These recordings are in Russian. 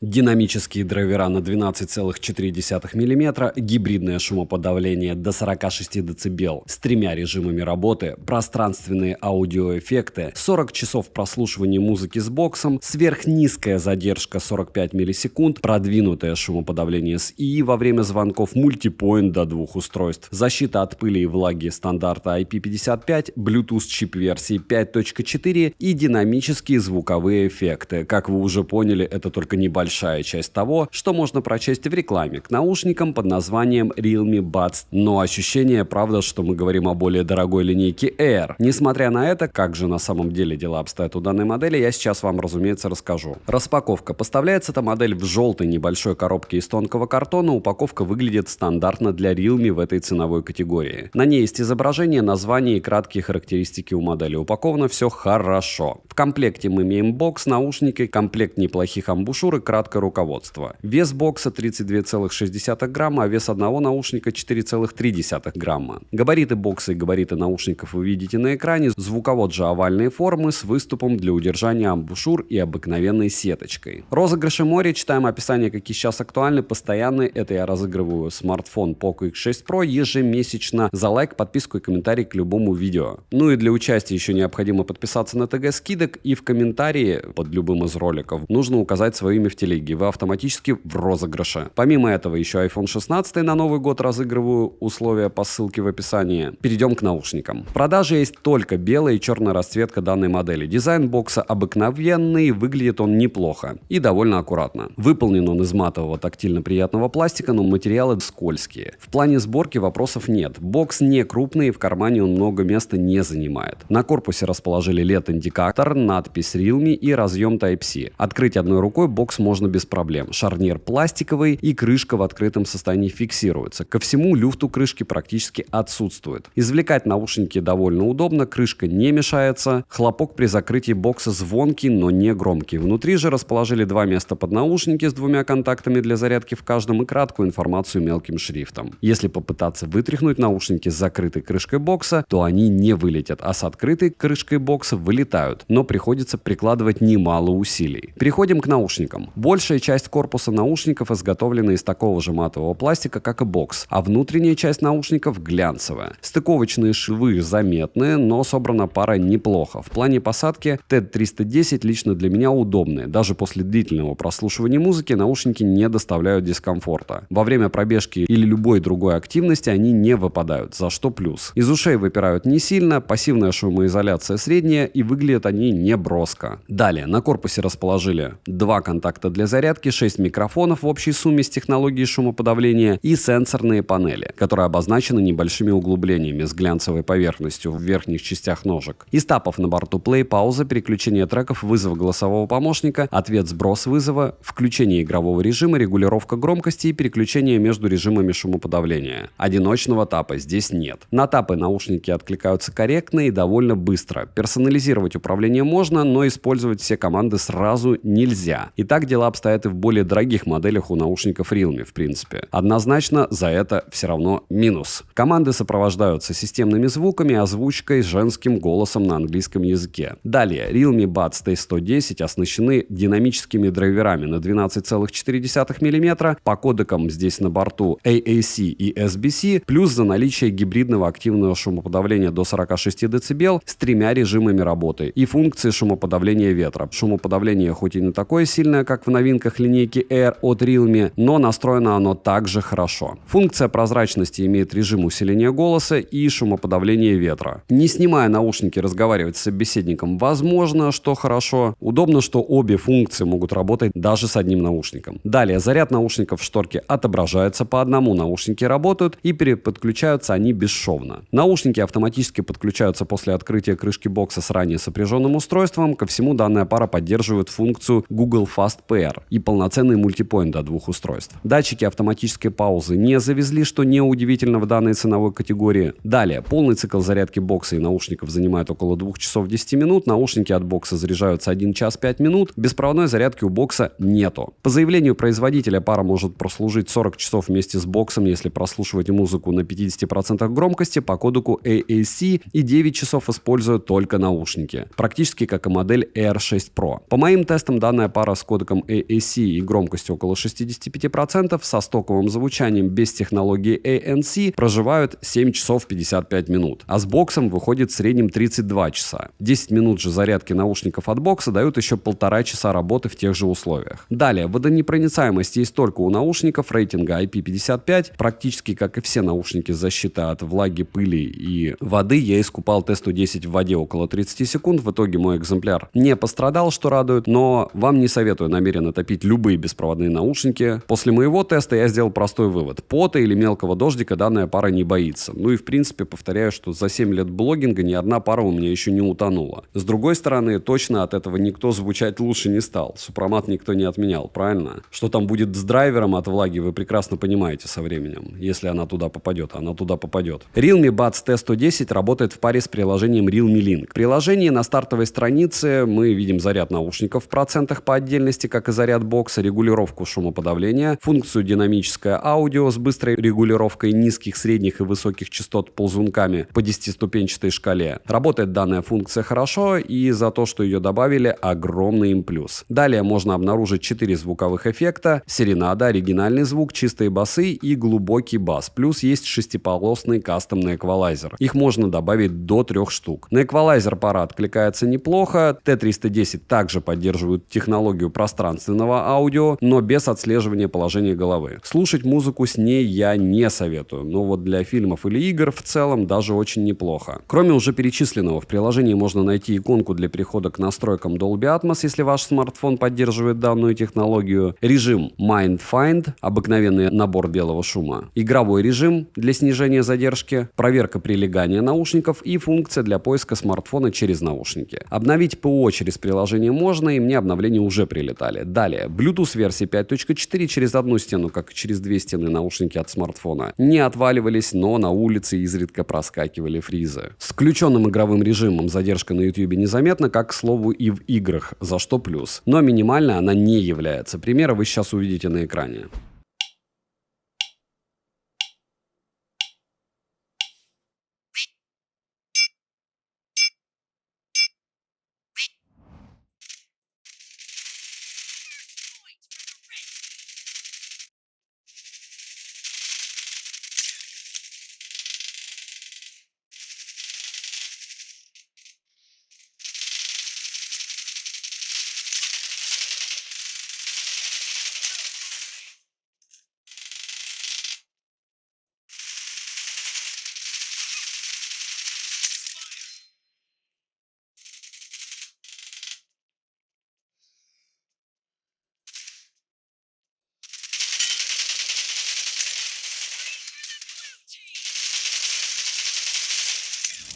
Динамические драйвера на 12,4 мм, гибридное шумоподавление до 46 дБ с 3 режимами работы, пространственные аудиоэффекты, 40 часов прослушивания музыки с боксом, сверхнизкая задержка 45 миллисекунд, продвинутое шумоподавление с ИИ во время звонков, мультипоинт до 2 устройств, защита от пыли и влаги стандарта IP55, Bluetooth чип версии 5.4 и динамические звуковые эффекты. Как вы уже поняли, это только небольшая часть того, что можно прочесть в рекламе к наушникам под названием Realme Buds. Но ощущение, правда, что мы говорим о более дорогой линейке Air. Несмотря на это, как же на самом деле дела обстоят у данной модели, я сейчас вам, разумеется, расскажу. Распаковка. Поставляется эта модель в желтой небольшой коробке из тонкого картона. Упаковка выглядит стандартно для Realme в этой ценовой категории. На ней есть изображение, название и краткие характеристики у модели. Упаковано все хорошо. В комплекте мы имеем бокс, наушники, комплект неплохих амбушюр и краткое руководство. Вес бокса 32,6 грамма, а вес одного наушника 4,3 грамма. Габариты бокса и габариты наушников вы видите на экране. Звуковод же овальные формы с выступом для удержания амбушюр и обыкновенной сеточкой. Розыгрыши море. Читаем описание, какие сейчас актуальны, постоянные. Это я разыгрываю смартфон Poco X6 Pro ежемесячно за лайк, подписку и комментарий к любому видео. Ну и для участия еще необходимо подписаться на ТГ скидок, и в комментарии под любым из роликов нужно указать свое имя в телеге. Вы автоматически в розыгрыше. Помимо этого еще iPhone 16 на Новый год разыгрываю, условия по ссылке в описании. Перейдем к наушникам. В продаже есть только белая и черная расцветка данной модели. Дизайн бокса обыкновенный, выглядит он неплохо и довольно аккуратно. Выполнен он из матового тактильно приятного пластика, но материалы скользкие. В плане сборки вопросов нет. Бокс не крупный и в кармане он много места не занимает. На корпусе расположили LED-индикатор, надпись Realme и разъем Type-C. Открыть одной рукой бокс можно без проблем. Шарнир пластиковый и крышка в открытом состоянии фиксируется. Ко всему, люфт у крышки практически отсутствует. Извлекать наушники довольно удобно, крышка не мешается. Хлопок при закрытии бокса звонкий, но не громкий. Внутри же расположили два места под наушники с двумя контактами для зарядки в каждом и краткую информацию мелким шрифтом. Если попытаться вытряхнуть наушники с закрытой крышкой бокса, то они не вылетят, а с открытой крышкой бокса вылетают, но приходится прикладывать немало усилий. Переходим к наушникам. Большая часть корпуса наушников изготовлена из такого же матового пластика, как и бокс, а внутренняя часть наушников глянцевая. Стыковочные швы заметны, но собрана пара неплохо. В плане посадки TED310 лично для меня удобные. Даже после длительного прослушивания музыки наушники не доставляют дискомфорта. Во время пробежки или любой другой активности они не выпадают, за что плюс. Из ушей выпирают не сильно, пассивная шумоизоляция средняя и выглядят они не броско. Далее, на корпусе расположили два контакта для зарядки, 6 микрофонов в общей сумме с технологией шумоподавления и сенсорные панели, которые обозначены небольшими углублениями с глянцевой поверхностью в верхних частях ножек. Из тапов на борту play, пауза, переключение треков, вызов голосового помощника, ответ, сброс вызова, включение игрового режима, регулировка громкости и переключение между режимами шумоподавления. Одиночного тапа здесь нет. На тапы наушники откликаются корректно и довольно быстро. Персонализировать управление можно, но использовать все команды сразу нельзя. И так дела обстоят и в более дорогих моделях у наушников Realme, в принципе. Однозначно, за это все равно минус. Команды сопровождаются системными звуками, озвучкой, женским голосом на английском языке. Далее, Realme Buds T110 оснащены динамическими драйверами на 12,4 мм, по кодекам здесь на борту AAC и SBC, плюс за наличие гибридного активного шумоподавления до 46 дБ с 3 режимами работы и функции шумоподавления ветра. Шумоподавление хоть и не такое сильное, как в новинках линейки Air от Realme, но настроено оно также хорошо. Функция прозрачности имеет режим усиления голоса и шумоподавления ветра. Не снимая наушники, разговаривать с собеседником возможно, что хорошо. Удобно, что обе функции могут работать даже с одним наушником. Далее, заряд наушников в шторке отображается по одному, наушники работают и переподключаются они бесшовно. Наушники автоматически подключаются после открытия крышки бокса с ранее сопряженным устройством. Ко всему, данная пара поддерживает функцию Google Fast Pair и полноценный мультипоинт до двух устройств. Датчики автоматической паузы не завезли, что неудивительно в данной ценовой категории. Далее, полный цикл зарядки бокса и наушников занимает около 2 часов 10 минут, наушники от бокса заряжаются 1 час 5 минут, беспроводной зарядки у бокса нету. По заявлению производителя, пара может прослужить 40 часов вместе с боксом, если прослушивать музыку на 50% громкости по кодеку AAC, и 9 часов используют только наушники. Практически как и модель Air 6 Pro. По моим тестам, данная пара с кодеком AAC и громкостью около 65%, со стоковым звучанием без технологии ANC проживают 7 часов 55 минут, а с боксом выходит в среднем 32 часа. 10 минут же зарядки наушников от бокса дают еще 1,5 часа работы в тех же условиях. Далее, водонепроницаемость есть только у наушников рейтинга IP55, практически как и все наушники с защитой от влаги, пыли и воды. Я искупал Т-110 в воде около 30 секунд, в итоге мой экземпляр не пострадал, что радует, но вам не советую намеренно топить любые беспроводные наушники. После моего теста я сделал простой вывод: пота или мелкого дождика данная пара не боится. Ну и в принципе повторяю, что за 7 лет блогинга ни одна пара у меня еще не утонула. С другой стороны, точно от этого никто звучать лучше не стал. Супромат никто не отменял, правильно? Что там будет с драйвером от влаги, вы прекрасно понимаете со временем. Если она туда попадет, она туда попадет. Realme Buds T110 работает в паре с приложением Realme Link. В приложении на стартовой странице мы видим заряд наушников в процентах по отдельности, как и заряд бокса, регулировку шумоподавления, функцию динамическое аудио с быстрой регулировкой низких, средних и высоких частот ползунками по 10-ступенчатой шкале. Работает данная функция хорошо, и за то, что ее добавили, огромный им плюс. Далее можно обнаружить 4 звуковых эффекта: серенада, оригинальный звук, чистые басы и глубокий бас. Плюс есть 6-полосный кастомный эквалайзер. Их можно добавить до 3 штук. На эквалайзер пара откликается неплохо. Т-310 также поддерживает технологию пространственного аудио, но без отслеживания положения головы. Слушать музыку с ней я не советую, но вот для фильмов или игр в целом даже очень неплохо. Кроме уже перечисленного, в приложении можно найти иконку для перехода к настройкам Dolby Atmos, если ваш смартфон поддерживает данную технологию, режим Mind Find, обыкновенный набор белого шума, игровой режим для снижения задержки, проверка прилегания наушников и функция для поиска смартфона через наушники. Обновить ПО через приложение можно, и мне обновления уже прилетали. Далее, Bluetooth версии 5.4 через одну стену, как и через 2 стены наушники от смартфона не отваливались, но на улице изредка проскакивали фризы. С включенным игровым режимом задержка на YouTube незаметна, как, к слову, и в играх, за что плюс. Но минимальной она не является. Примеры вы сейчас увидите на экране.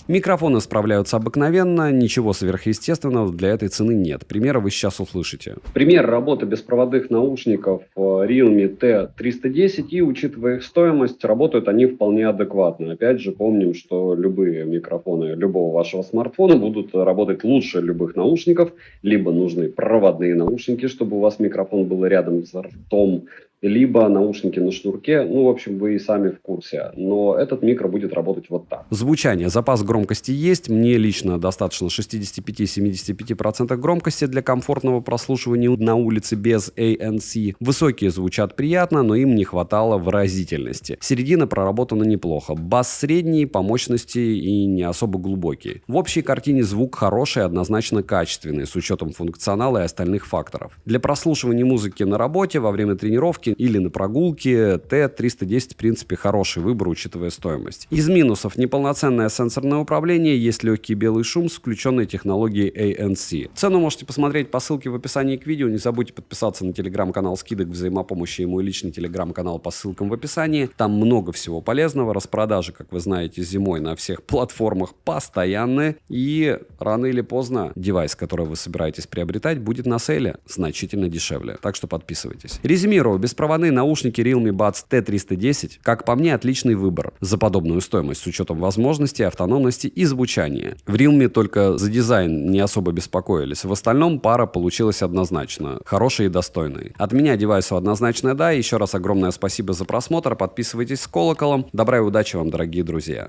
Микрофоны справляются обыкновенно, ничего сверхъестественного для этой цены нет. Примеры вы сейчас услышите. Пример работы беспроводных наушников Realme T310, и учитывая их стоимость, работают они вполне адекватно. Опять же, помним, что любые микрофоны любого вашего смартфона будут работать лучше любых наушников, либо нужны проводные наушники, чтобы у вас микрофон был рядом с ртом, либо наушники на шнурке. Ну, в общем, вы и сами в курсе. Но этот микро будет работать вот так. Звучание. Запас громкости есть. Мне лично достаточно 65-75% громкости для комфортного прослушивания на улице без ANC. Высокие звучат приятно, но им не хватало выразительности. Середина проработана неплохо. Бас средний, по мощности и не особо глубокий. В общей картине звук хороший, однозначно качественный, с учетом функционала и остальных факторов. Для прослушивания музыки на работе, во время тренировки или на прогулке T310 в принципе хороший выбор, учитывая стоимость. Из минусов: неполноценное сенсорное управление, есть легкий белый шум с включенной технологией ANC. Цену можете посмотреть по ссылке в описании к видео. Не забудьте подписаться на телеграм-канал скидок взаимопомощи и мой личный телеграм-канал по ссылкам в описании. Там много всего полезного. Распродажи, как вы знаете, зимой на всех платформах постоянные. И рано или поздно девайс, который вы собираетесь приобретать, будет на сейле значительно дешевле. Так что подписывайтесь. Резюмирую. Беспроводные наушники Realme Buds T310, как по мне, отличный выбор за подобную стоимость с учетом возможностей, автономности и звучания. В Realme только за дизайн не особо беспокоились. В остальном пара получилась однозначно хорошей и достойной. От меня девайсу однозначно да. Еще раз огромное спасибо за просмотр. Подписывайтесь с колоколом. Добра и удачи вам, дорогие друзья.